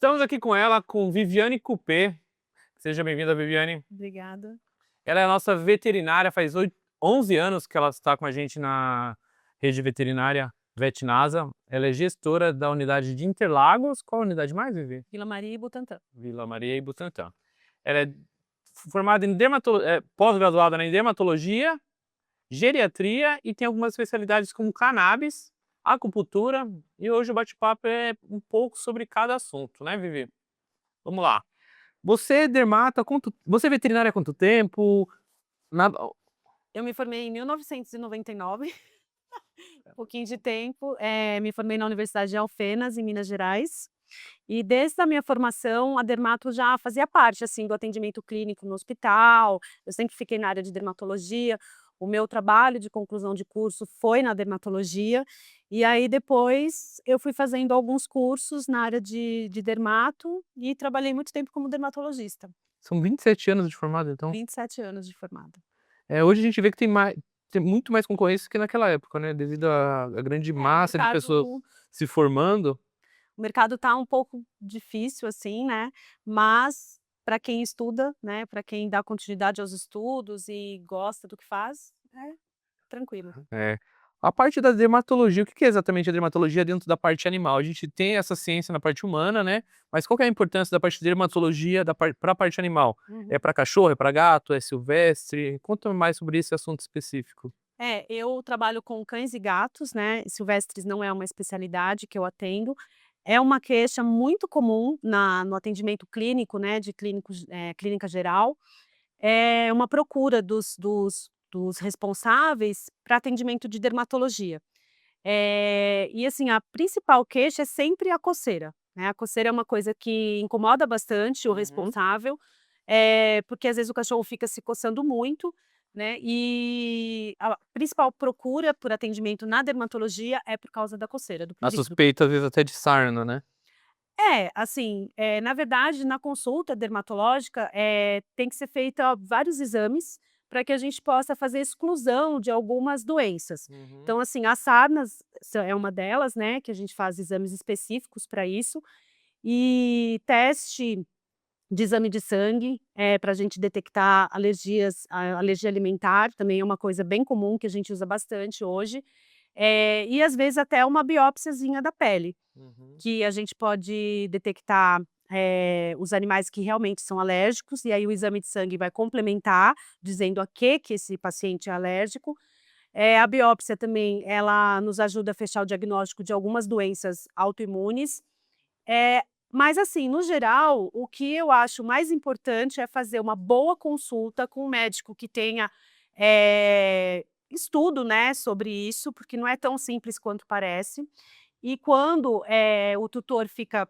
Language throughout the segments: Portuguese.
Estamos aqui com ela, com Viviane Coupé. Seja bem-vinda, Viviane. Obrigada. Ela é a nossa veterinária, faz 11 anos que ela está com a gente na rede veterinária Vetnasa. Ela é gestora da unidade de Interlagos. Qual unidade mais, Vivi? Vila Maria e Butantã. Vila Maria e Butantã. Ela é formada em pós-graduada em dermatologia, geriatria e tem algumas especialidades como cannabis, acupuntura, e hoje o bate-papo é um pouco sobre cada assunto, né, Vivi? Vamos lá. Você é dermata, você é veterinária há quanto tempo? Na... Eu me formei em 1999, um pouquinho de tempo. Me formei na Universidade de Alfenas, em Minas Gerais. E desde a minha formação, a dermato já fazia parte, assim, do atendimento clínico no hospital. Eu sempre fiquei na área de dermatologia. O meu trabalho de conclusão de curso foi na dermatologia. E aí depois eu fui fazendo alguns cursos na área de dermato e trabalhei muito tempo como dermatologista. São 27 anos de formada, então. 27 anos de formada. Hoje a gente vê que tem muito mais concorrência que naquela época, né? Devido à grande É, o massa de pessoas mercado se formando. o mercado tá um pouco difícil, assim, né, mas para quem estuda, né, para quem dá continuidade aos estudos e gosta do que faz, é tranquilo. É. A parte da dermatologia, o que que é exatamente a dermatologia dentro da parte animal? A gente tem essa ciência na parte humana, né? Mas qual que é a importância da parte de dermatologia para a parte animal? É Uhum. para cachorro, é para gato, é silvestre? Conta mais sobre esse assunto específico. Eu trabalho com cães e gatos, né, silvestres não é uma especialidade que eu atendo. É uma queixa muito comum no atendimento clínico, né, de clínica geral. É uma procura dos responsáveis para atendimento de dermatologia. E assim, a principal queixa é sempre a coceira, né, a coceira é uma coisa que incomoda bastante o Uhum. responsável, porque às vezes o cachorro fica se coçando muito, né, e a principal procura por atendimento na dermatologia é por causa da coceira, do A pedi do suspeita, às vezes, até de sarna, né? assim, na verdade, na consulta dermatológica, tem que ser feita vários exames para que a gente possa fazer exclusão de algumas doenças. Uhum. Então, assim, a sarnas é uma delas, né, que a gente faz exames específicos para isso, e teste de exame de sangue, para a gente detectar alergias, alergia alimentar também é uma coisa bem comum que a gente usa bastante hoje, e às vezes até uma biópsiazinha da pele. Uhum. Que a gente pode detectar, os animais que realmente são alérgicos, e aí o exame de sangue vai complementar, dizendo a que esse paciente é alérgico. A biópsia também, ela nos ajuda a fechar o diagnóstico de algumas doenças autoimunes. Mas assim, no geral, o que eu acho mais importante é fazer uma boa consulta com um médico que tenha, estudo, né, sobre isso, porque não é tão simples quanto parece. E quando, o tutor fica,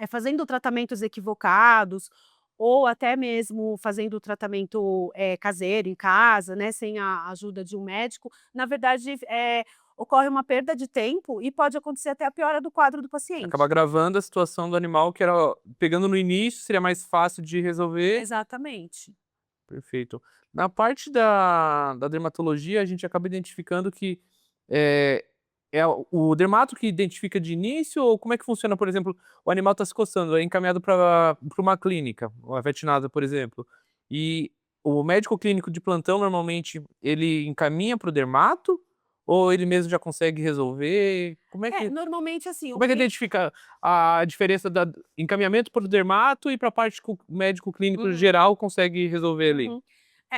fazendo tratamentos equivocados, ou até mesmo fazendo o tratamento, caseiro em casa, né, sem a ajuda de um médico, na verdade, ocorre uma perda de tempo e pode acontecer até a piora do quadro do Acaba paciente. agravando a situação do animal que era pegando no início, seria mais fácil de resolver. Exatamente. Perfeito. Na parte da dermatologia, a gente acaba identificando que é, é o dermato que identifica de início, ou como é que funciona, por exemplo, o animal está se coçando, é encaminhado para uma clínica, uma vetinada, por exemplo, e o médico clínico de plantão, normalmente, ele encaminha para o dermato, ou ele mesmo já consegue resolver? Normalmente assim, o Como é que cli identifica a diferença da encaminhamento para o dermato e para a parte que o médico clínico uhum, geral consegue resolver ali? uhum.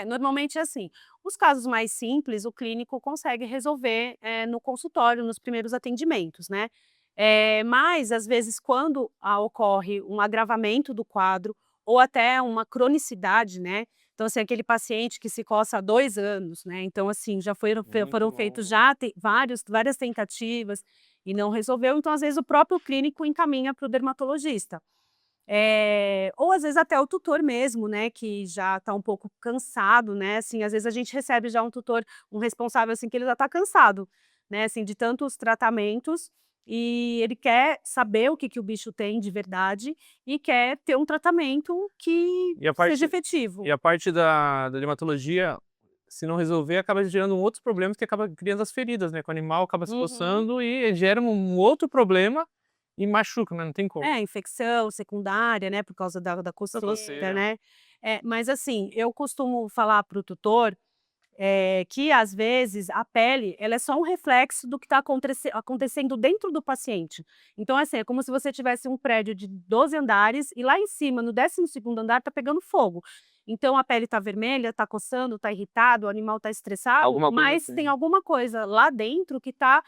Normalmente é assim, os casos mais simples, o clínico consegue resolver, no consultório, nos primeiros atendimentos, né. Mas, às vezes, quando ocorre um agravamento do quadro ou até uma cronicidade, né, então, assim, aquele paciente que se coça há 2 anos, né, então, assim, já Muito foram feitos longo. já várias tentativas e não resolveu, então, às vezes, o próprio clínico encaminha para o dermatologista. Ou às vezes até o tutor mesmo, né, que já está um pouco cansado, né, assim, às vezes a gente recebe já um tutor, um responsável, assim, que ele já está cansado, né, assim, de tantos tratamentos, e ele quer saber o que que o bicho tem de verdade e quer ter um tratamento que E a seja parte e efetivo. a parte da dermatologia, se não resolver, acaba gerando outros problemas que acaba criando as feridas, né, que o animal acaba se Uhum. coçando e gera um outro problema E machuca, né? Não tem como. É, infecção secundária, né, por causa da coceira, coceira. né. Mas assim, eu costumo falar para o tutor, que às vezes a pele, ela é só um reflexo do que está acontecendo dentro do paciente. Então assim, é como se você tivesse um prédio de 12 andares e lá em cima, no 12º andar, tá pegando fogo. Então a pele tá vermelha, tá coçando, tá irritado, o animal tá estressado, Alguma coisa mas assim. tem alguma coisa lá dentro que tá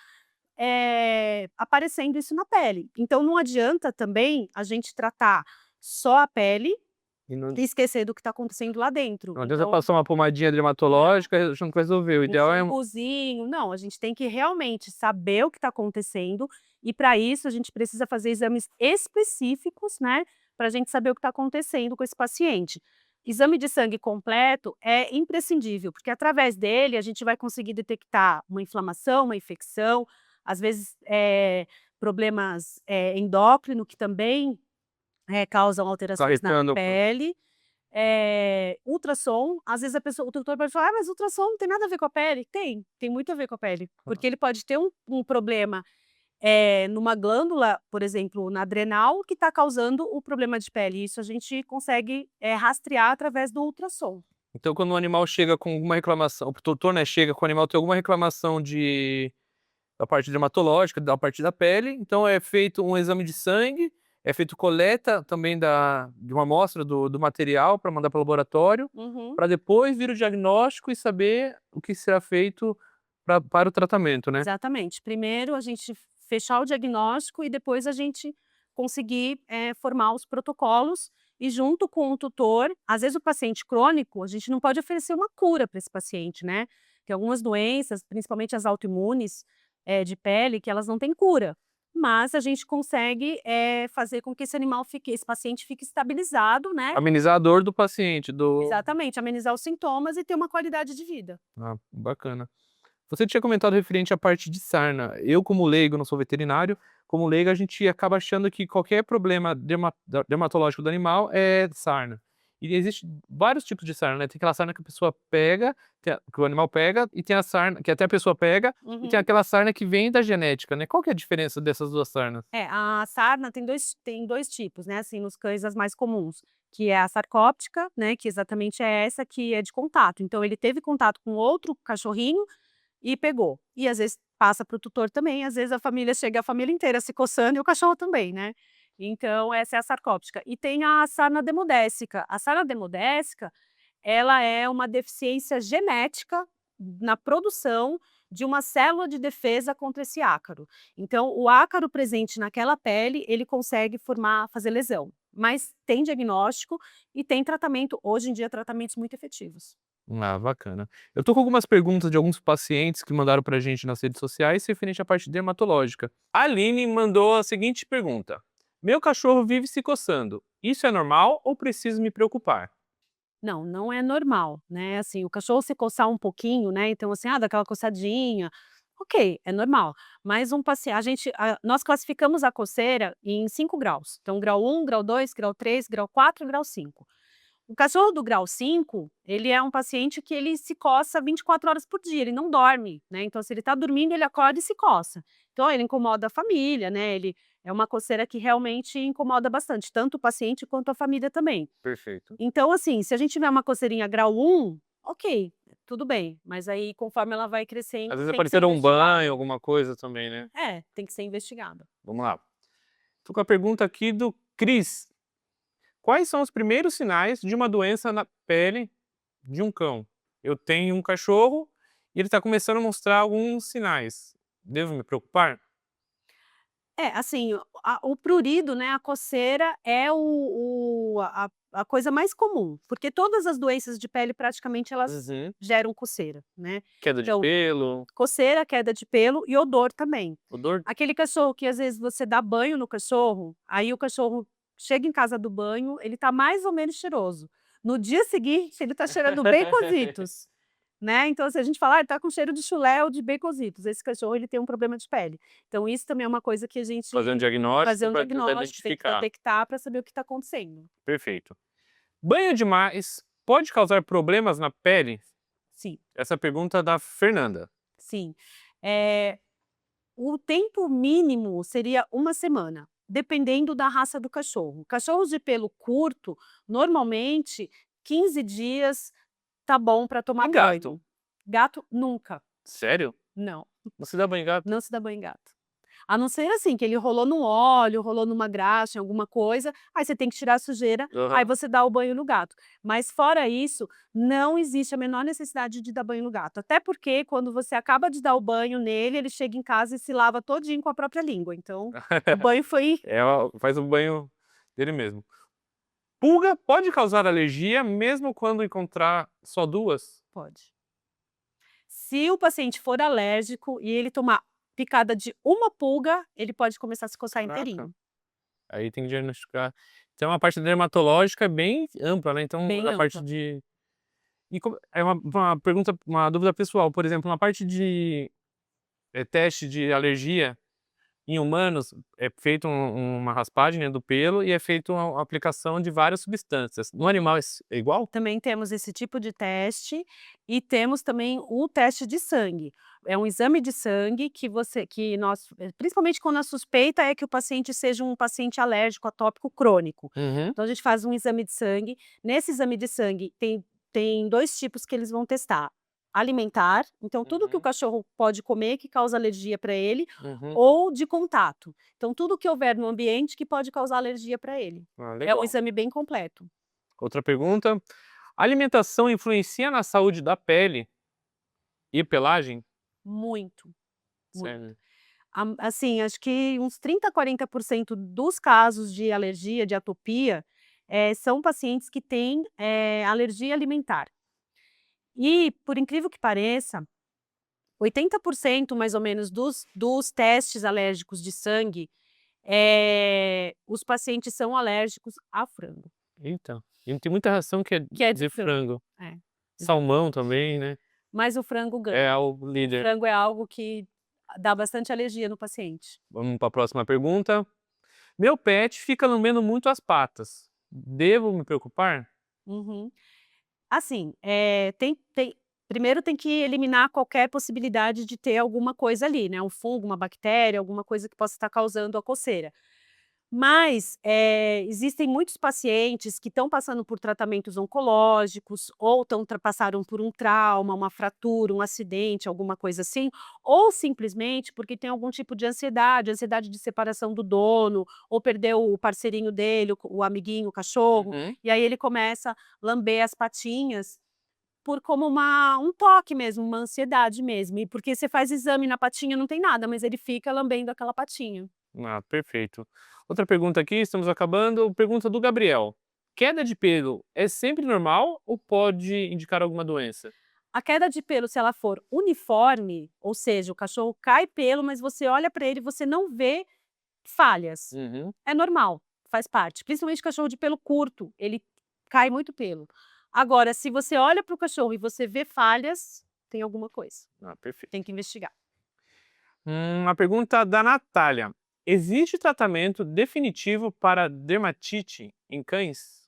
aparecendo isso na pele. Então não adianta também a gente tratar só a pele E não e esquecer do que está acontecendo lá dentro. não adianta Então, passar uma pomadinha dermatológica achando que vai resolver. O um ideal é shampoozinho, não, a gente tem que realmente saber o que está acontecendo e para isso a gente precisa fazer exames específicos, né, para a gente saber o que está acontecendo com esse paciente. Exame de sangue completo é imprescindível, porque através dele a gente vai conseguir detectar uma inflamação, uma infecção, às vezes, problemas, endócrino que também, causam ficar alterações na irritando. pele. Ultrassom, às vezes o doutor pode falar: "Ah, mas ultrassom não tem nada a ver com a pele". Tem muito a ver com a pele, porque ele pode ter um problema, numa glândula, por exemplo, na adrenal, que está causando o problema de pele. Isso a gente consegue, rastrear através do ultrassom. Então, quando o animal chega com alguma reclamação, o tutor, né, chega com o animal tem alguma reclamação da parte dermatológica, da parte da pele, então é feito um exame de sangue, é feito coleta também de uma amostra do material para mandar para o laboratório, Uhum. para depois vir o diagnóstico e saber o que será feito para o tratamento, né? Exatamente. Primeiro a gente fechar o diagnóstico e depois a gente conseguir, formar os protocolos e junto com o tutor, às vezes o paciente crônico, a gente não pode oferecer uma cura para esse paciente, né. Tem algumas doenças, principalmente as autoimunes, de pele, que elas não têm cura, mas a gente consegue, fazer com que esse paciente fique estabilizado, né. Amenizar a dor do paciente, do... Exatamente, amenizar os sintomas e ter uma qualidade de vida. Ah, bacana. Você tinha comentado referente à parte de sarna. Eu, como leigo, não sou veterinário, como leigo, a gente acaba achando que qualquer problema dermatológico do animal é sarna. E existe vários tipos de sarna, né? Tem aquela sarna que a pessoa pega, que o animal pega, e tem a sarna que até a pessoa pega, e tem Uhum. aquela sarna que vem da genética, né? Qual que é a diferença dessas duas sarnas? A sarna tem dois tipos, né, assim, nos cães as mais comuns, que é a sarcóptica, né, que exatamente é essa que é de contato. Então ele teve contato com outro cachorrinho e pegou. E às vezes passa para o tutor também, às vezes a família inteira se coçando e o cachorro também, né. Então essa é a sarcóptica. E tem a sarna demodécica. A sarna demodécica, ela é uma deficiência genética na produção de uma célula de defesa contra esse ácaro. Então, o ácaro presente naquela pele, ele consegue fazer lesão. Mas tem diagnóstico e tem tratamento, hoje em dia, tratamentos muito efetivos. Ah, bacana. Eu tô com algumas perguntas de alguns pacientes que mandaram pra gente nas redes sociais referente à parte dermatológica. A Aline mandou a seguinte pergunta: Meu cachorro vive se coçando. Isso é normal ou preciso me preocupar? Não, não é normal, né, assim, o cachorro se coçar um pouquinho, né, então assim, dá aquela coçadinha, ok, é normal, mas nós classificamos a coceira em 5 graus, então grau 1, grau 2, grau 3, grau 4, grau 5. O cachorro do grau 5, ele é um paciente que ele se coça 24 horas por dia, ele não dorme, né, então se ele está dormindo, ele acorda e se coça. Então ele incomoda a família, né, ele é uma coceira que realmente incomoda bastante, tanto o paciente quanto a família também. Perfeito. Então, assim, se a gente tiver uma coceirinha grau 1, ok, tudo bem, mas aí conforme ela vai crescendo, Às vezes tem que ser apareceram um banho, investigado. alguma coisa também, né? Tem que ser investigado. Vamos lá. Tô com a pergunta aqui do Cris. Quais são os primeiros sinais de uma doença na pele de um cão? Eu tenho um cachorro e ele está começando a mostrar alguns sinais. Devo me preocupar? Assim, o prurido, né, a coceira é a coisa mais comum, porque todas as doenças de pele praticamente elas Uhum. geram coceira, né. Queda de Então, pelo, coceira, queda de pelo e odor também. odor. Aquele cachorro que às vezes você dá banho no cachorro, aí o cachorro chega em casa do banho, ele tá mais ou menos cheiroso. No dia seguinte, ele tá cheirando Baconzitos, né. Então, se a gente fala: "Ah, ele tá com cheiro de chulé ou de Baconzitos", esse cachorro ele tem um problema de pele. Então isso também é uma coisa que a Fazer um gente fazer diagnóstico um para tentar diagnóstico, tem que identificar. detectar para saber o que está acontecendo. Perfeito. Banho demais pode causar problemas na pele? Sim, Essa pergunta é da Fernanda. sim. Eh O tempo mínimo seria uma semana. dependendo da raça do cachorro. Cachorros de pelo curto, normalmente 15 dias tá bom para tomar E gato? banho. Gato nunca, Sério? não, Não se dá banho em gato? não se dá banho em gato. A não ser assim, que ele rolou no óleo, rolou numa graxa, em alguma coisa, aí você tem que tirar a sujeira, aí Aham. você dá o banho no gato. Mas fora isso, não existe a menor necessidade de dar banho no gato. Até porque quando você acaba de dar o banho nele, ele chega em casa e se lava todinho com a própria língua. Então, o banho foi Faz o banho dele mesmo. Pulga pode causar alergia mesmo quando encontrar só 2? pode. Se o paciente for alérgico e ele tomar picada de uma pulga, ele pode começar a se coçar Caraca. inteirinho. Aí tem que diagnosticar. Então a parte dermatológica é bem ampla, né, então Bem a parte ampla. de e como é uma pergunta, uma dúvida pessoal, por exemplo, na parte de, teste de alergia em humanos, é feito uma raspagem, né, do pelo e é feito uma aplicação de várias substâncias. No animal é igual? Também temos esse tipo de teste e temos também o teste de sangue. É um exame de sangue que nós principalmente quando a suspeita é que o paciente seja um paciente alérgico atópico crônico. Uhum, Então a gente faz um exame de sangue, nesse exame de sangue tem 2 tipos que eles vão testar: alimentar, então tudo que o uhum, cachorro pode comer que causa alergia para ele, uhum. ou de contato. Então tudo que houver no ambiente que pode causar alergia para ele. Ah, É um legal. exame bem completo. Outra pergunta: a alimentação influencia na saúde da pele e pelagem? Muito, muito. Sério. Assim, acho que uns 30 a 40% dos casos de alergia, de atopia, são pacientes que têm, alergia alimentar. E, por incrível que pareça, 80% mais ou menos dos testes alérgicos de sangue, os pacientes são alérgicos a frango, Eita, e tem muita ração que é que é de de frango. frango. É, Salmão exatamente. também, né, Mas o frango é ganha. o O líder. frango é algo que dá bastante alergia no paciente. Vamos para a próxima pergunta. Meu pet fica lambendo muito as patas. Devo me preocupar? Uhum. Assim, primeiro tem que eliminar qualquer possibilidade de ter alguma coisa ali, né, um fungo, uma bactéria, alguma coisa que possa estar causando a coceira. Mas, existem muitos pacientes que estão passando por tratamentos oncológicos ou passaram por um trauma, uma fratura, um acidente, alguma coisa assim, ou simplesmente porque tem algum tipo de ansiedade, ansiedade de separação do dono, ou perdeu o parceirinho dele, o amiguinho, o cachorro, Uhum. e aí ele começa a lamber as patinhas por como um toque mesmo, uma ansiedade mesmo, e porque você faz exame na patinha não tem nada, mas ele fica lambendo aquela patinha. Ah, perfeito. Outra pergunta aqui, estamos acabando. Pergunta do Gabriel. Queda de pelo é sempre normal ou pode indicar alguma doença? A queda de pelo, se ela for uniforme, ou seja, o cachorro cai pelo, mas você olha para ele e você não vê falhas, Uhum. é normal, faz parte. Principalmente cachorro de pelo curto, ele cai muito pelo. Agora, se você olha para o cachorro e você vê falhas, tem alguma coisa, Ah, tem perfeito. que investigar. Uma pergunta da Natália. Existe tratamento definitivo para dermatite em cães?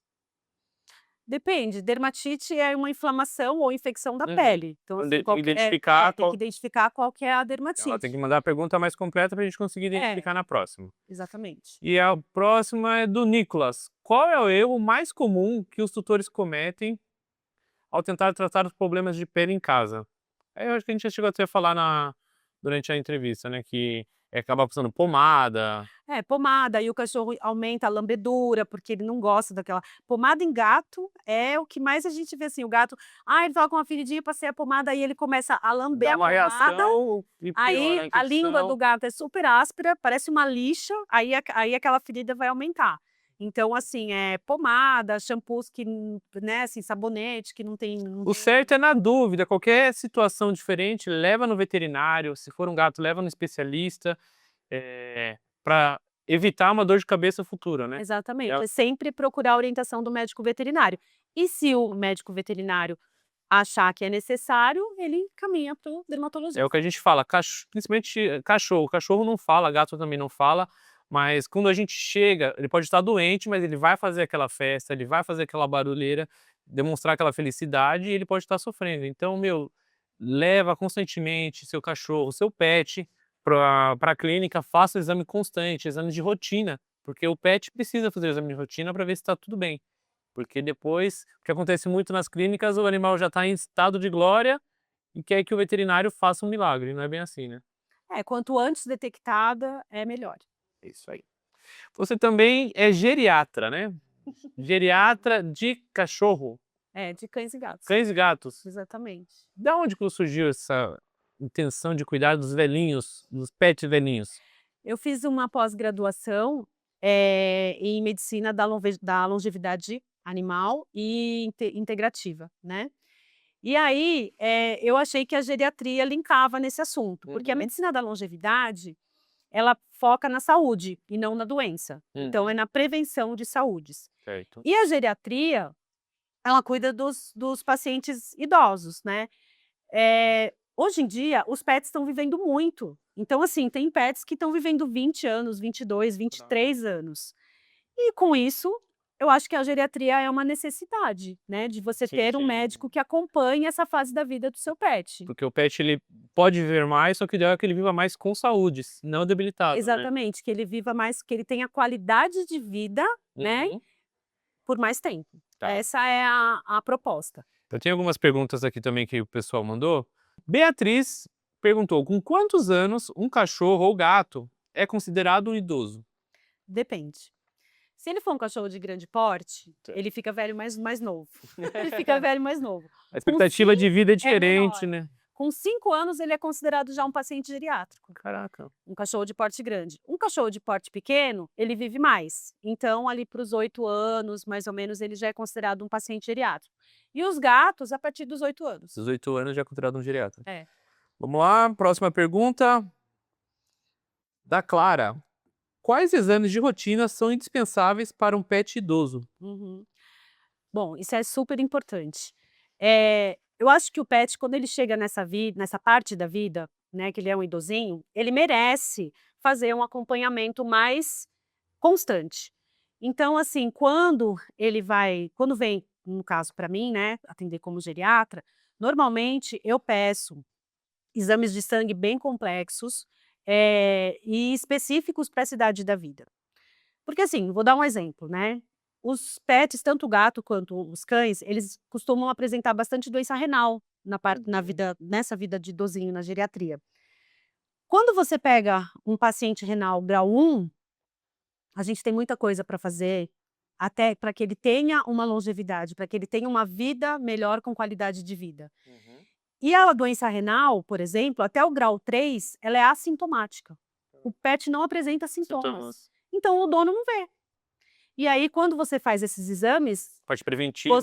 Depende, dermatite é uma inflamação ou infecção da Uhum. pele. Então, Então, assim, identificar tem que qual. identificar qual que é a Ela tem que dermatite. mandar a pergunta mais completa para a gente conseguir É, identificar na próxima. exatamente. E a próxima é do Nicolas. Qual é o erro mais comum que os tutores cometem ao tentar tratar os problemas de pele em casa? Eu acho que a gente já chegou até a falar durante a entrevista, né? Que é acabar usando pomada. É, pomada, aí o cachorro aumenta a lambedura, porque ele não gosta daquela pomada em gato é o que mais a gente vê, assim, o gato: ele estava com uma feridinha, passei a pomada", aí ele começa a lamber Dá a uma pomada, reação e piora aí a a língua do infecção. gato é super áspera, parece uma lixa, aí aquela ferida vai aumentar. Então, assim, pomada, shampoos que né, assim, sabonete que não O tem certo é, na dúvida, qualquer situação diferente, leva no veterinário. Se for um gato, leva no especialista, para evitar uma dor de cabeça futura, né? exatamente, É, é sempre procurar a orientação do médico veterinário. E se o médico veterinário achar que é necessário, ele caminha para o é o que dermatologista. a gente fala, principalmente cachorro. Cachorro não fala, gato também não fala, mas quando a gente chega, ele pode estar doente, mas ele vai fazer aquela festa, ele vai fazer aquela barulheira, demonstrar aquela felicidade e ele pode estar sofrendo. Então, meu, leva constantemente seu cachorro, seu pet, para a clínica, faça o exame constante, exame de rotina, porque o pet precisa fazer o exame de rotina para ver se está tudo bem. Porque depois, o que acontece muito nas clínicas, o animal já está em estado de glória e quer que o veterinário faça um milagre, não é bem assim, né? Quanto antes detectada, é melhor. É isso aí. Você também é geriatra, né? Geriatra de cachorro, De cães e gatos. cães e gatos. Exatamente. Da onde que surgiu essa intenção de cuidar dos velhinhos, dos pets velhinhos? Eu fiz uma pós-graduação, em medicina da longevidade animal e integrativa, né. E aí, eu achei que a geriatria linkava nesse assunto, porque a Uhum. medicina da longevidade, ela foca na saúde e não na doença. Então é na prevenção de saúdes. Certo. E a geriatria, ela cuida dos pacientes idosos, né. Hoje em dia, os pets estão vivendo muito. Então, assim, tem pets que estão vivendo 20 anos, 22, 23 anos. E com isso, eu acho que a geriatria é uma necessidade, né, de você Sim, ter um sim. médico que acompanhe essa fase da vida do seu pet. Porque o pet ele pode viver mais, só que o ideal é que ele viva mais com saúde, não debilitado, né? Exatamente, que ele viva mais, que ele tenha qualidade de vida, né, Uhum. por mais tempo. Tá. Essa é a proposta. Eu tenho algumas perguntas aqui também que o pessoal mandou. Beatriz perguntou: com quantos anos um cachorro ou gato é considerado um idoso? Depende. Se ele for um cachorro de grande porte, Certo. ele fica velho mais novo. Ele fica velho mais novo. A expectativa de vida é menor. diferente, né? Com 5 anos, ele é considerado já um paciente geriátrico, Caraca. um cachorro de porte grande. Um cachorro de porte pequeno, ele vive mais. Então, ali para os 8 anos, mais ou menos, ele já é considerado um paciente geriátrico. E os gatos, a partir dos 8 anos. 18 anos já é considerado um geriatra. É. Vamos lá, próxima pergunta. Da Clara. Quais exames de rotina são indispensáveis para um pet idoso? Uhum. Bom, isso é super importante. Eu acho que o pet, quando ele chega nessa parte da vida, né, que ele é um idosinho, ele merece fazer um acompanhamento mais constante. Então, assim, quando vem, no caso para mim, né, atender como geriatra, normalmente eu peço exames de sangue bem complexos, e específicos para essa idade da vida. Porque assim, vou dar um exemplo, né, os pets, tanto o gato quanto os cães, eles costumam apresentar bastante doença renal nessa vida de idosinho, na geriatria. Quando você pega um paciente renal grau 1, a gente tem muita coisa para fazer, até para que ele tenha uma longevidade, para que ele tenha uma vida melhor com qualidade de vida. E a doença renal, por exemplo, até o grau 3, ela é assintomática. O pet não apresenta sintomas. Então o dono não vê. E aí, quando você faz esses exames, Parte preventiva.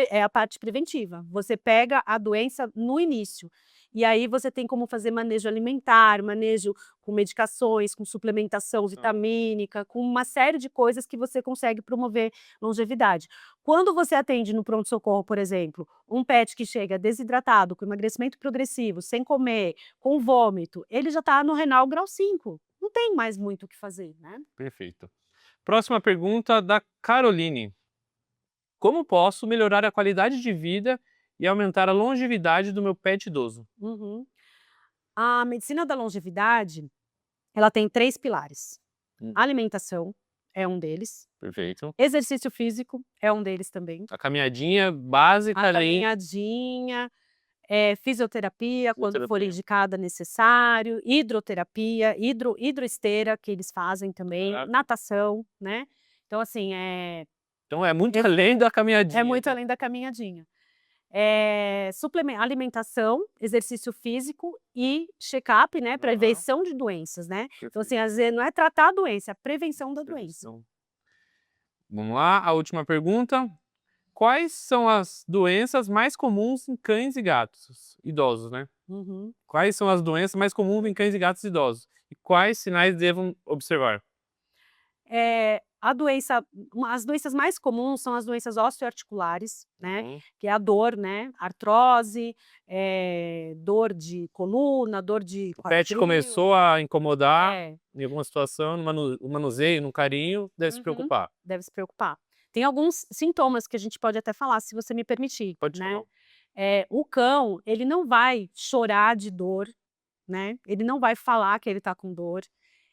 é a parte preventiva. Você pega a doença no início. E aí você tem como fazer manejo alimentar, manejo com medicações, com suplementação vitamínica, com uma série de coisas que você consegue promover longevidade. Quando você atende no pronto-socorro, por exemplo, um pet que chega desidratado, com emagrecimento progressivo, sem comer, com vômito, ele já está no renal grau 5. Não tem mais muito o que fazer, né? Perfeito. Próxima pergunta da Caroline. Como posso melhorar a qualidade de vida e aumentar a longevidade do meu pet idoso? Uhum. A medicina da longevidade, ela tem 3 pilares. Alimentação é um deles, Perfeito. exercício físico é um deles também, A caminhadinha básica a ali. caminhadinha, fisioterapia quando for Fisioterapia. indicada, necessário, hidroterapia, hidroesteira que eles fazem também, Caraca. natação, né. Então assim, Então é muito Eu- além da caminhadinha. é muito além da caminhadinha. Alimentação, exercício físico e check-up, né, prevenção de doenças, né. Então assim, às vezes não é tratar a doença, é a prevenção da doença. Prevenção. Vamos lá, a última pergunta. Quais são as doenças mais comuns em cães e gatos idosos, né? Uhum. Quais são as doenças mais comuns em cães e gatos idosos? E quais sinais devam observar? As doenças mais comuns são as doenças osteoarticulares, né, Uhum. que é a dor, né, artrose, dor de coluna, dor de O pet quadril. começou a incomodar É, em alguma situação, no manuseio, no carinho, deve se Uhum. preocupar. Deve se preocupar. Tem alguns sintomas que a gente pode até falar, se você me permitir, Pode né. falar. O cão, ele não vai chorar de dor, né, ele não vai falar que ele está com dor.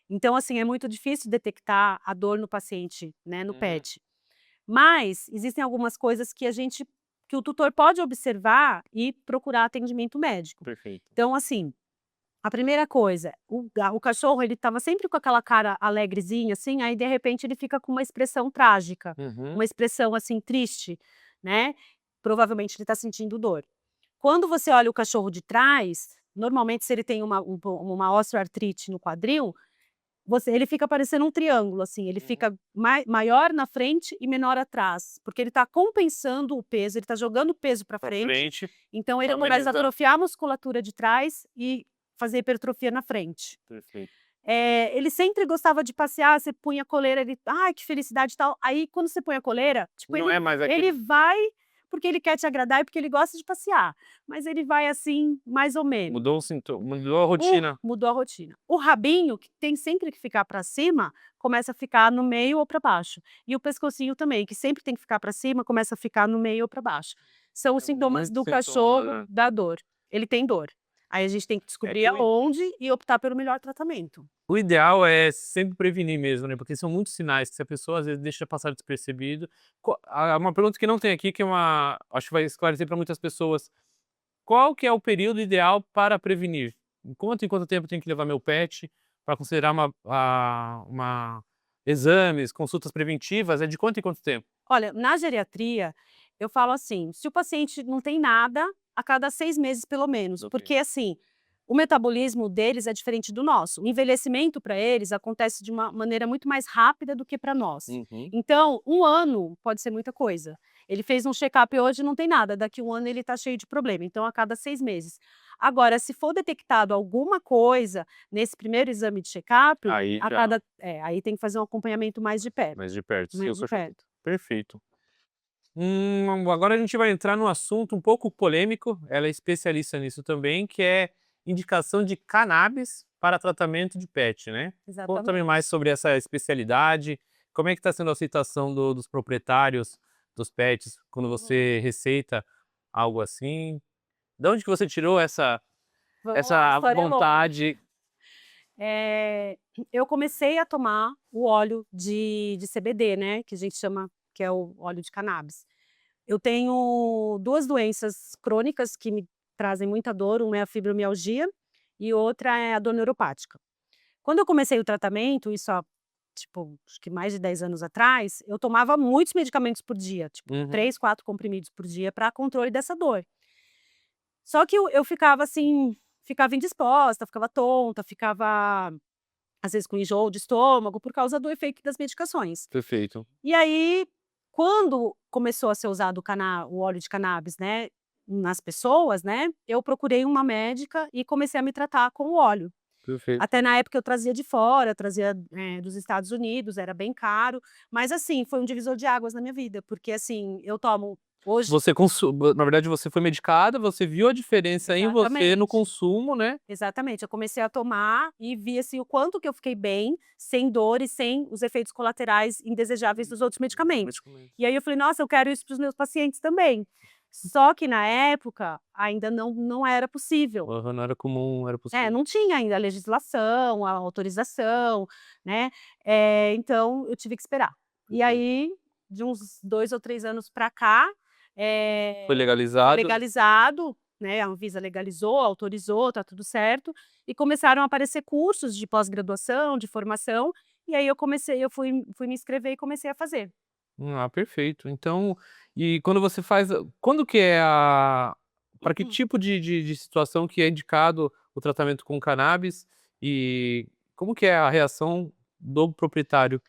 Então, assim, é muito difícil detectar a dor no paciente, né, no Uhum. PET. Mas existem algumas coisas que o tutor pode observar e procurar atendimento médico. Perfeito. Então, assim, a primeira coisa, o cachorro ele estava sempre com aquela cara alegrezinha, assim, aí de repente ele fica com uma expressão trágica, Uhum. uma expressão, assim, triste, né, provavelmente ele está sentindo dor. Quando você olha o cachorro de trás, normalmente se ele tem uma osteoartrite no quadril, ele fica parecendo um triângulo, assim, ele Uhum. fica maior na frente e menor atrás, porque ele está compensando o peso, ele está jogando o peso para Pra frente, frente, então ele pra começa a amenizar. atrofiar a musculatura de trás e fazer hipertrofia na frente. Perfeito. Ele sempre gostava de passear, você punha a coleira, ele: "Ai, que felicidade e tal". Aí quando você põe a coleira, tipo, Não é mais ele aquele vai porque ele quer te agradar e porque ele gosta de passear, mas ele vai, assim, mais ou menos. mudou a rotina. Mudou a rotina. O rabinho, que tem sempre que ficar para cima, começa a ficar no meio ou para baixo. E o pescocinho também, que sempre tem que ficar para cima, começa a ficar no meio ou para baixo. São os sintomas Muito do sintoma, cachorro né. da dor. Ele tem dor. Aí a gente tem que É descobrir que aonde e optar pelo melhor tratamento. o ideal é sempre prevenir mesmo, né, porque são muitos sinais que se a pessoa às vezes deixa passar despercebido. Uma pergunta que não tem aqui, que é acho que vai esclarecer para muitas pessoas: qual que é o período ideal para prevenir? Em quanto tempo eu tenho que levar meu pet para considerar uma exames, consultas preventivas, é de quanto em quanto tempo? Olha, na geriatria, eu falo assim, se o paciente não tem nada, a cada 6 meses pelo menos, Ok. porque assim, o metabolismo deles é diferente do nosso. O envelhecimento para eles acontece de uma maneira muito mais rápida do que para nós. Uhum. Então, 1 ano pode ser muita coisa. Ele fez um check-up hoje e não tem nada, daqui 1 ano ele está cheio de problema, então a cada 6 meses. Agora, se for detectado alguma coisa nesse primeiro exame de check-up, Aí já aí tem que fazer um acompanhamento mais de perto, mais de perto, sim, o mais de cachorro. perto. Perfeito. Agora a gente vai entrar num assunto um pouco polêmico, ela é especialista nisso também, que é indicação de cannabis para tratamento de pet, né. Conta-me Exatamente. mais sobre essa especialidade, como é que está sendo a aceitação dos proprietários dos pets quando Uhum. você receita algo assim? De onde que você tirou essa Vamos lá, a essa história é longa. vontade? Eh, eu comecei a tomar o óleo de CBD, né, que a gente chama que é o óleo de cannabis. Eu tenho 2 doenças crônicas que me trazem muita dor, uma é a fibromialgia e outra é a dor neuropática. Quando eu comecei o tratamento, isso há, tipo, acho que mais de 10 anos atrás, eu tomava muitos medicamentos por dia, tipo Uhum. 3, 4 comprimidos por dia para controle dessa dor. Só que eu ficava assim, ficava indisposta, ficava tonta, ficava, às vezes, com enjoo de estômago, por causa do efeito das medicações. Perfeito, E aí, quando começou a ser usado o óleo de cannabis, né, nas pessoas, né, eu procurei uma médica e comecei a me tratar com o óleo. perfeito. Até na época eu trazia de fora, trazia, dos Estados Unidos, era bem caro, mas assim, foi um divisor de águas na minha vida, porque assim, eu tomo hoje Na verdade você foi medicada, você viu a diferença em você no exatamente. consumo, né. Exatamente, eu comecei a tomar e vi, assim, o quanto que eu fiquei bem, sem dor e sem os efeitos colaterais indesejáveis dos outros medicamentos. Medicamentos. E aí eu falei: "Nossa, eu quero isso para os meus pacientes também". Só que na época ainda não era possível. Aham, não era comum, era possível. Não tinha ainda a legislação, a autorização, né, então eu tive que esperar. E Perfeito. aí, de uns 2 ou 3 anos para cá, Foi foi legalizado. legalizado, né, a Anvisa legalizou, autorizou, tá tudo certo, e começaram a aparecer cursos de pós-graduação, de formação, e aí eu fui me inscrever e comecei a fazer. Perfeito. Então, e quando você faz quando que é a para que tipo de situação que é indicado o tratamento com cannabis e como que é a reação do proprietário?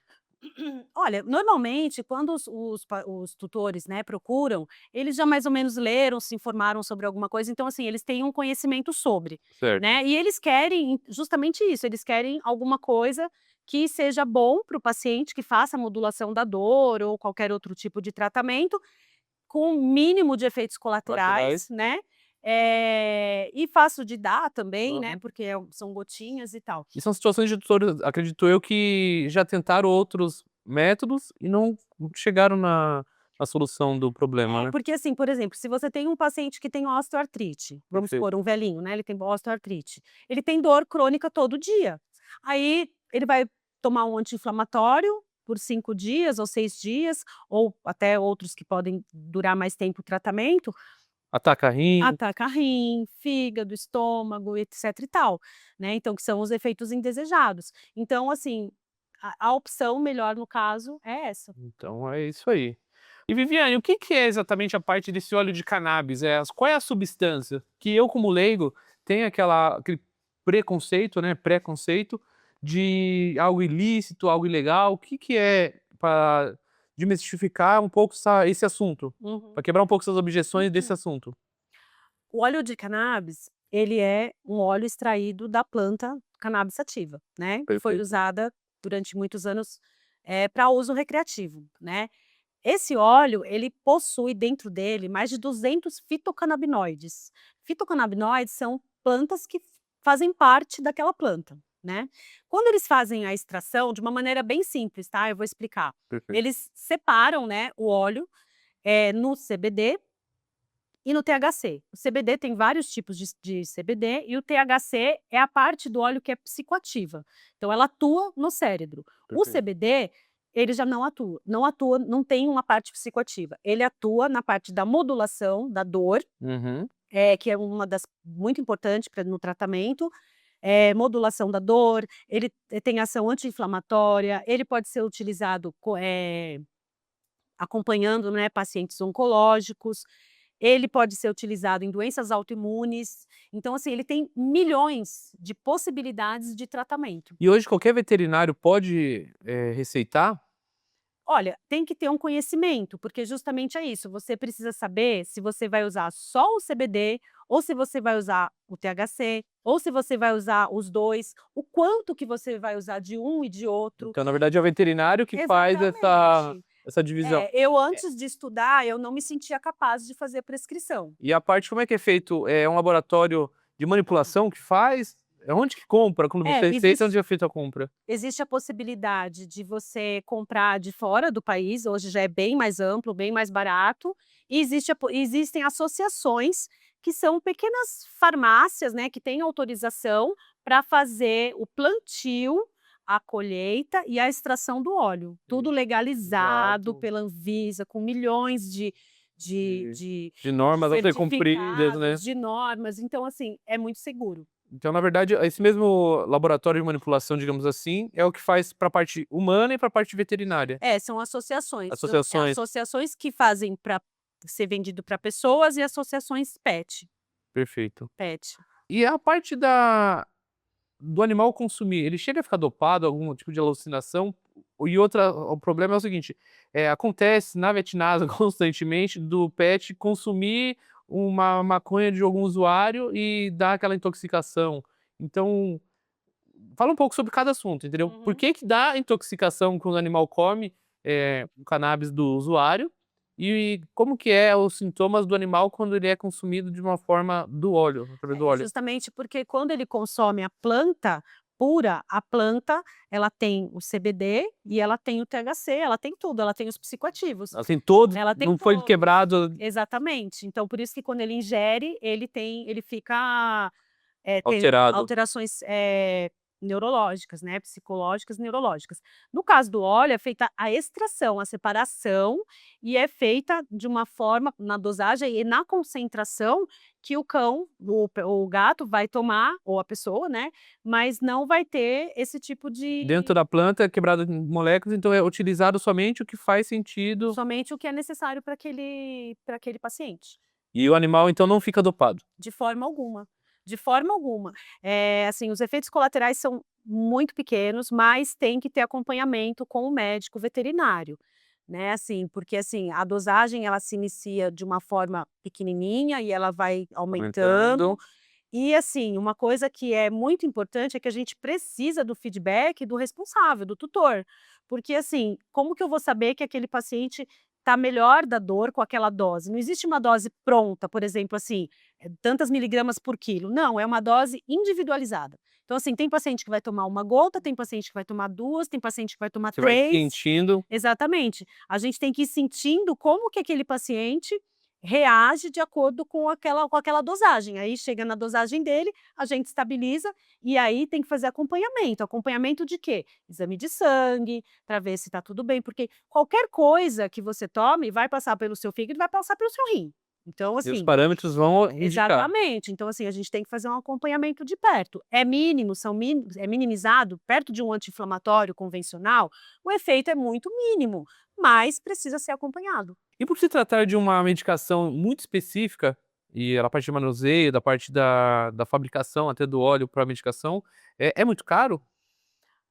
Olha, normalmente quando os tutores, né, procuram, eles já mais ou menos leram, se informaram sobre alguma coisa, então assim, eles têm um conhecimento sobre, Certo. né, e eles querem justamente isso, eles querem alguma coisa que seja bom para o paciente, que faça a modulação da dor ou qualquer outro tipo de tratamento, com o mínimo de efeitos colaterais, Laterais. né, e fácil de dar também, né, Aham. porque são gotinhas e tal. E são situações de tutores, acredito eu, que já tentaram outros métodos e não chegaram na solução do problema, né. Porque assim, por exemplo, se você tem um paciente que tem osteoartrite, vamos Perfeito. supor, um velhinho, né, ele tem osteoartrite, ele tem dor crônica todo dia. Aí ele vai tomar um anti-inflamatório por 5 dias ou 6 dias, ou até outros que podem durar mais tempo o tratamento, Ataca rim. ataca rim, fígado, estômago, etc e tal, né, então que são os efeitos indesejados. Então assim, a opção melhor no caso é essa. Então é isso aí. E Viviane, o que é exatamente a parte desse óleo de cannabis? Qual é a substância? Que eu, como leigo, tenho aquele preconceito, né, pré-conceito de algo ilícito, algo ilegal. O que é, para desmistificar um pouco esse assunto? Uhum. Para quebrar um pouco essas objeções desse assunto. O óleo de cannabis, ele é um óleo extraído da planta cannabis sativa, né, que foi Perfeito. usada durante muitos anos, para uso recreativo, né. Esse óleo, ele possui dentro dele mais de 200 fitocannabinoides. Fitocannabinoides são plantas que fazem parte daquela planta, né. Quando eles fazem a extração, de uma maneira bem simples, tá, eu vou explicar. Perfeito. Eles separam, né, o óleo, no CBD e no THC. O CBD tem vários tipos de CBD e o THC é a parte do óleo que é psicoativa. Então ela atua no cérebro. O Perfeito. CBD, ele já não atua, não tem uma parte psicoativa. Ele atua na parte da modulação da dor, Uhum. que é uma das muito importante no tratamento, modulação da dor, ele tem ação anti-inflamatória, ele pode ser utilizado acompanhando, né, pacientes oncológicos, ele pode ser utilizado em doenças autoimunes, então assim, ele tem milhões de possibilidades de tratamento. E hoje qualquer veterinário pode receitar? Olha, tem que ter um conhecimento, porque justamente é isso, você precisa saber se você vai usar só o CBD, ou se você vai usar o THC, ou se você vai usar os 2, o quanto que você vai usar de um e de outro. Então, na verdade, é o veterinário que faz Exatamente. essa divisão. Eu antes de estudar, eu não me sentia capaz de fazer prescrição. E a parte, como é que é feito? É um laboratório de manipulação que faz? Onde que compra? Quando você receita, onde é feita a compra? Existe a possibilidade de você comprar de fora do país, hoje já é bem mais amplo, bem mais barato, e existem associações que são pequenas farmácias, né, que têm autorização para fazer o plantio, a colheita e a extração do óleo. Tudo legalizado Exato. pela Anvisa, com milhões de De normas a ser cumpridas, né? certificados, de normas, então assim, é muito seguro. Então, na verdade, esse mesmo laboratório de manipulação, digamos assim, é o que faz para a parte humana e para a parte veterinária. São associações. Associações. Associações que fazem para ser vendido para pessoas e associações Perfeito. pet. E a parte do animal consumir, ele chega a ficar dopado, algum tipo de alucinação? E o problema é o seguinte, acontece na vetinasa constantemente do pet consumir uma maconha de algum usuário e dar aquela intoxicação. Então, fala um pouco sobre cada assunto, entendeu? Por que dá intoxicação quando o animal come o cannabis do usuário e como que é os sintomas do animal quando ele é consumido de uma forma do óleo, através do óleo? Justamente porque quando ele consome a planta pura, a planta, ela tem o CBD e ela tem o THC, ela tem tudo, ela tem os psicoativos. Assim, todos, Ela tem não foi todos. quebrado, Exatamente. Então por isso que quando ele ingere, ele fica, tem alterado. alterações, neurológicas, né, psicológicas, neurológicas. No caso do óleo, é feita a extração, a separação, e é feita de uma forma, na dosagem e na concentração que o cão, o gato vai tomar, ou a pessoa, né, mas não vai ter esse tipo de Dentro da planta é quebrado em moléculas, então é utilizado somente o que faz sentido. somente o que é necessário para aquele paciente. E o animal então não fica dopado. De forma alguma, de forma alguma. Assim, os efeitos colaterais são muito pequenos, mas tem que ter acompanhamento com o médico veterinário, né, assim, porque, assim, a dosagem ela se inicia de uma forma pequenininha e ela vai aumentando. E, assim, uma coisa que é muito importante é que a gente precisa do feedback do responsável, do tutor, porque, assim, como que eu vou saber que aquele paciente está melhor da dor com aquela dose? Não existe uma dose pronta, por exemplo, assim, tantas miligramas por quilo, não, é uma dose individualizada. Então, assim, tem paciente que vai tomar 1 gota, tem paciente que vai tomar 2, tem paciente que vai tomar Você vai 3. sentindo. Exatamente. A gente tem que ir sentindo como que aquele paciente reage de acordo com aquela dosagem. Aí chega na dosagem dele, a gente estabiliza e aí tem que fazer acompanhamento. Acompanhamento de quê? Exame de sangue, para ver se está tudo bem, porque qualquer coisa que você tome vai passar pelo seu fígado e vai passar pelo seu rim. Então, E os assim, parâmetros vão indicar. exatamente. Então, assim, a gente tem que fazer um acompanhamento de perto. É mínimo, é minimizado, perto de um anti-inflamatório convencional, o efeito é muito mínimo, mas precisa ser acompanhado. E por se tratar de uma medicação muito específica, e a parte de manuseio, da parte da fabricação até do óleo para a medicação, é muito caro?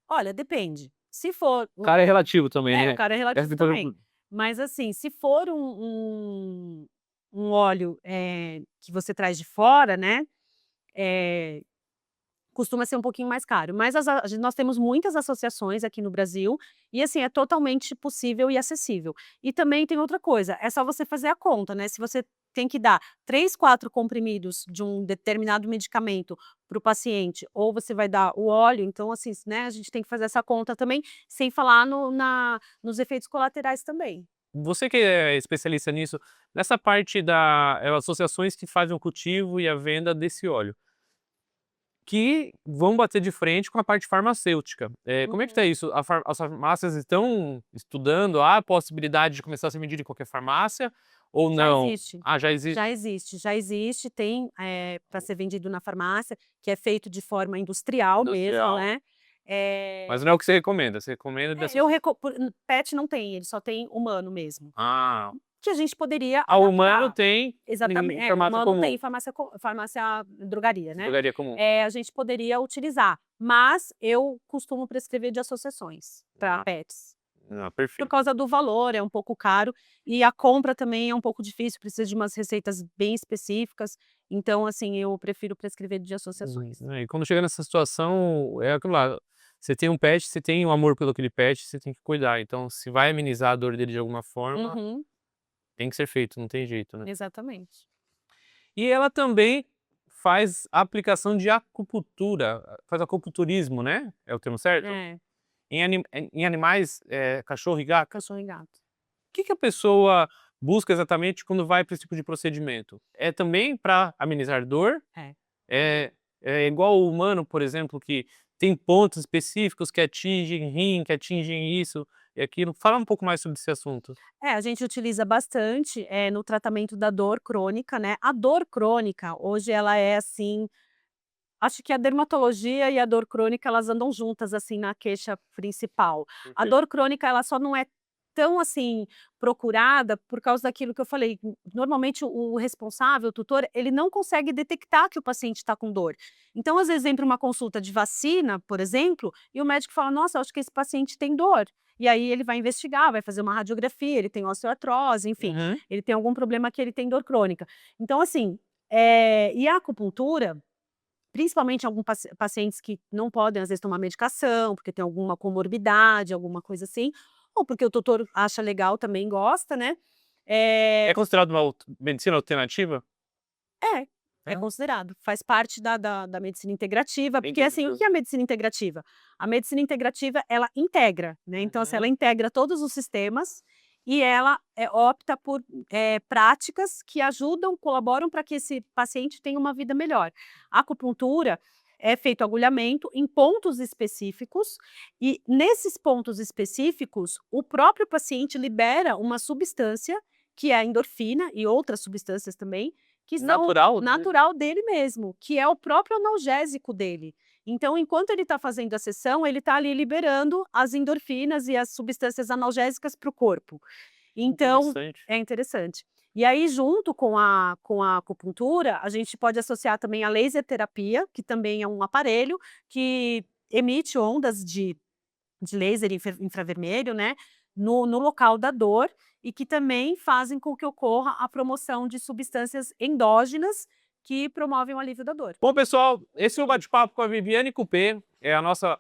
Olha, depende. Se for Caro é relativo também, o né? cara é relativo Por também. exemplo, Mas, assim, se for um óleo, que você traz de fora, né, eh costuma ser um pouquinho mais caro, mas nós temos muitas associações aqui no Brasil e, assim, é totalmente possível e acessível. E também tem outra coisa, é só você fazer a conta, né, se você tem que dar 3, 4 comprimidos de um determinado medicamento para o paciente, ou você vai dar o óleo, então, assim, né, a gente tem que fazer essa conta também, sem falar nos efeitos colaterais também. você que é especialista nisso, nessa parte associações que fazem o cultivo e a venda desse óleo, que vão bater de frente com a parte farmacêutica. Como é que tá Uhum. isso? As farmácias estão estudando a possibilidade de começar a ser vendido em qualquer farmácia ou Já não? existe. Ah, já existe Já existe, tem, para ser vendido na farmácia, que é feito de forma industrial mesmo, industrial, né. mas não é o que você recomenda dessa Eu reco por pet não tem, ele só tem humano mesmo, ah, que a gente poderia a humano adaptar. tem Exatamente, em farmácia humano comum, tem farmácia drogaria, né. drogaria comum. A gente poderia utilizar, mas eu costumo prescrever de associações para Ah, pets. Por perfeito. causa do valor, é um pouco caro, e a compra também é um pouco difícil, precisa de umas receitas bem específicas, então, assim, eu prefiro prescrever de associações. E quando chega nessa situação, é aquilo lá, você tem um pet, você tem um amor pelo aquele pet, você tem que cuidar, então se vai amenizar a dor dele de alguma forma, Uhum, tem que ser feito, não tem jeito, né. exatamente. E ela também faz aplicação de acupuntura, faz acupunturismo, né, é o termo certo? É, Em animais, cachorro e gato. cachorro e gato. Que a pessoa busca exatamente quando vai para esse tipo de procedimento? É também para amenizar dor? É. É igual o humano, por exemplo, que tem pontos específicos que atingem rim, que atingem isso e aquilo. Fala um pouco mais sobre esse assunto. A gente utiliza bastante, no tratamento da dor crônica, né. A dor crônica, hoje ela é assim, acho que a dermatologia e a dor crônica elas andam juntas, assim, na queixa principal. Por A quê? dor crônica ela só não é tão, assim, procurada por causa daquilo que eu falei, normalmente o responsável, o tutor, ele não consegue detectar que o paciente está com dor. Então, às vezes, vem para uma consulta de vacina, por exemplo, e o médico fala: "Nossa, eu acho que esse paciente tem dor". E aí ele vai investigar, vai fazer uma radiografia, ele tem osteoartrose, enfim, Uhum. ele tem algum problema que ele tem dor crônica. Então, assim, e a acupuntura principalmente algum pacientes que não podem, às vezes, tomar medicação, porque tem alguma comorbidade, alguma coisa assim, ou porque o tutor acha legal, também gosta, né. É Eh considerado uma medicina alternativa? é, é É. considerado, faz parte da medicina integrativa, porque, Entendi. assim, o que é a medicina integrativa? A medicina integrativa, ela integra, né, então, assim, ela Uhum. integra todos os sistemas e ela, opta por, práticas que ajudam, colaboram para que esse paciente tenha uma vida melhor. A acupuntura é feito agulhamento em pontos específicos e, nesses pontos específicos, o próprio paciente libera uma substância, que é a endorfina e outras substâncias também, que são Natural, né? natural dele mesmo, que é o próprio analgésico dele. Então, enquanto ele está fazendo a sessão, ele está ali liberando as endorfinas e as substâncias analgésicas para o corpo. Então, Interessante. é interessante. E aí, junto com a acupuntura, a gente pode associar também a laser terapia, que também é um aparelho que emite ondas de laser infravermelho, né, no local da dor e que também fazem com que ocorra a promoção de substâncias endógenas que promovem o alívio da dor. Bom, pessoal, esse foi o bate-papo com a Viviane Coupé, é a nossa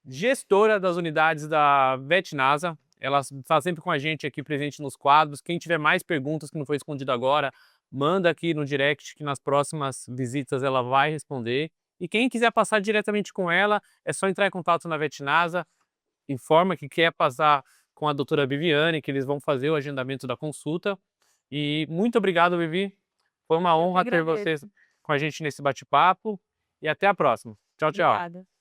gestora das unidades da Vetnasa. Ela está sempre com a gente aqui presente nos quadros. Quem tiver mais perguntas que não foi respondido agora, manda aqui no direct que nas próximas visitas ela vai responder. E quem quiser passar diretamente com ela, é só entrar em contato na Vetnasa, informa que quer passar com a doutora Viviane, que eles vão fazer o agendamento da consulta. E muito obrigado, Vivi. Foi uma honra ter agradeço. vocês com a gente nesse bate-papo. E até a próxima. Tchau, tchau. Obrigada.